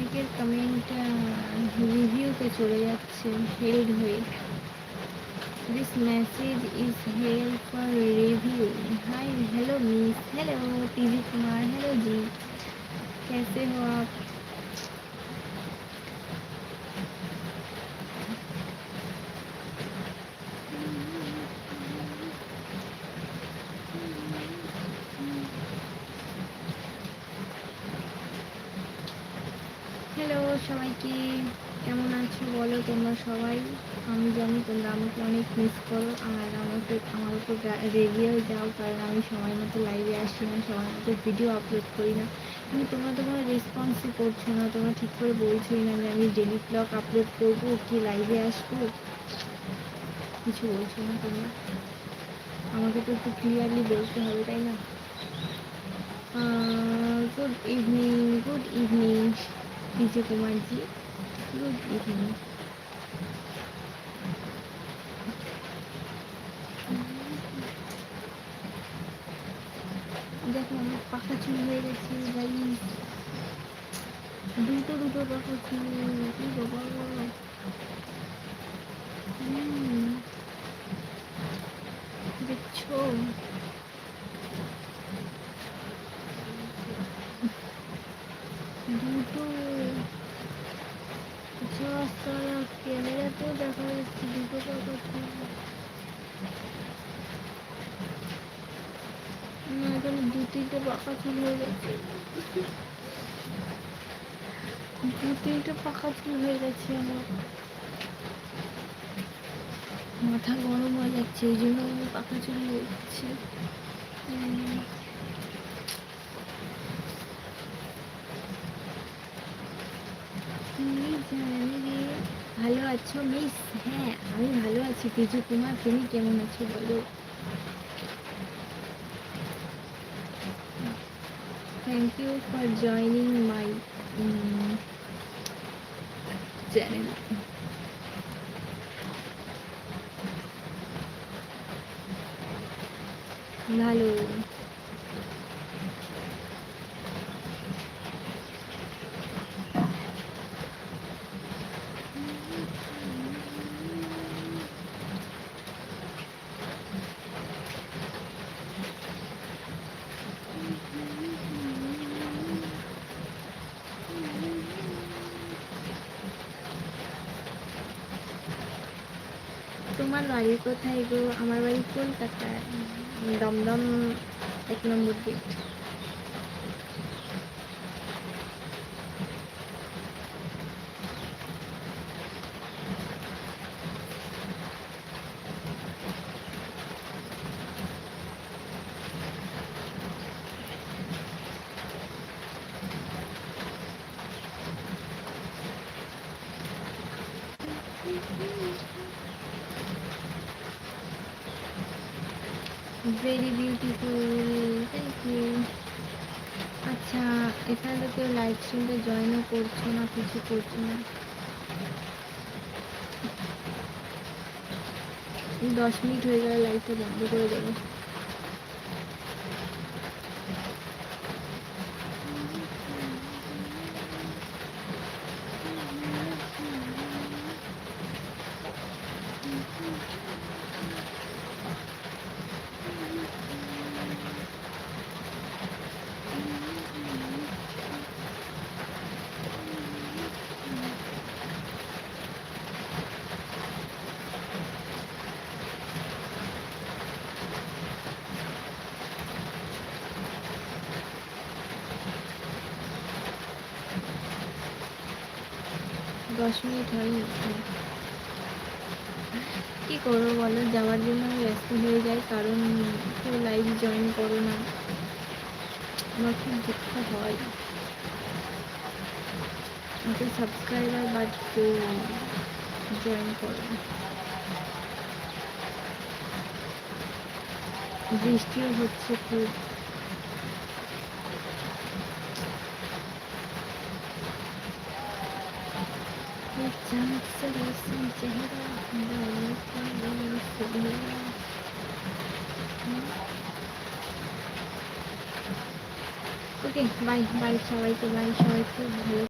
অনেকের কমেন্ট রিভিউতে চলে যাচ্ছে হেল্ড হয়ে। This message is held for review. Hi hello miss, hello TV Kumar, hello जी, कैसे हो आप? হ্যালো সবাইকে, কেমন আছো বলো তোমরা সবাই? আমি জানি তোমরা আমাকে অনেক মিস করো আর আমার উপর রেগেও যাও, কারণ আমি সময় মতো লাইভে আসি না, সময় মতো ভিডিও আপলোড করি না। কিন্তু তোমরা তো কোনো রেসপন্সই করছো না, তোমরা ঠিক করে বলছোই না যে আমি ডেলি ব্লগ আপলোড করবো কি লাইভে আসবো, কিছু বলছো না তোমরা। আমাকে তো একটু ক্লিয়ারলি বলতে হবে, তাই না? Good evening Vijay Kumar ji, good evening. দেখো আমার পাখা চুরি হয়ে গেছে ভাই, দুটো পাখা চুরি, কি বাবা। দেখছো দুটো ক্যামেরাতেও দেখা যাচ্ছে দুটো পাখা চুরি। না, এখানে দু তিনটে পাখা চুরি হয়ে গেছে, দু তিনটে পাখা চুরি হয়ে গেছে। আমার মাথা গরম হয়ে যাচ্ছে, এই জন্য আমি পাখা চুরি হয়ে যাচ্ছে। ভালো আছো মিস? হ্যাঁ আমি ভালো আছি পিজু কুমার, তুমি কেমন আছো বলো? Thank you for joining my channel. ভালো। তোমার বাড়ি কোথায় গো? আমার বাড়ি কলকাতায়, দমদম 1 নম্বর gate. Very beautiful, thank you. আচ্ছা, এখানে তো কেউ লাইভ স্ট্রিমে জয়েনও করছো না, কিছু করছো না। 10 মিনিট হয়ে গেলে লাইভটা বন্ধ করে দেবো। দশ মিনিট হয়নি, কী করবো বলো, যাওয়ার জন্য আমি ব্যস্ত হয়ে যাই, কারণ কেউ লাইভ জয়েন করো না, আমার খুব দুঃখ হয়। আমাকে সাবস্ক্রাইবার বাট কেউ জয়েন করো না। বৃষ্টিও হচ্ছে খুব। ওকে, বাই বাই সবাইকে, বাই, সবাই খুব ভালো।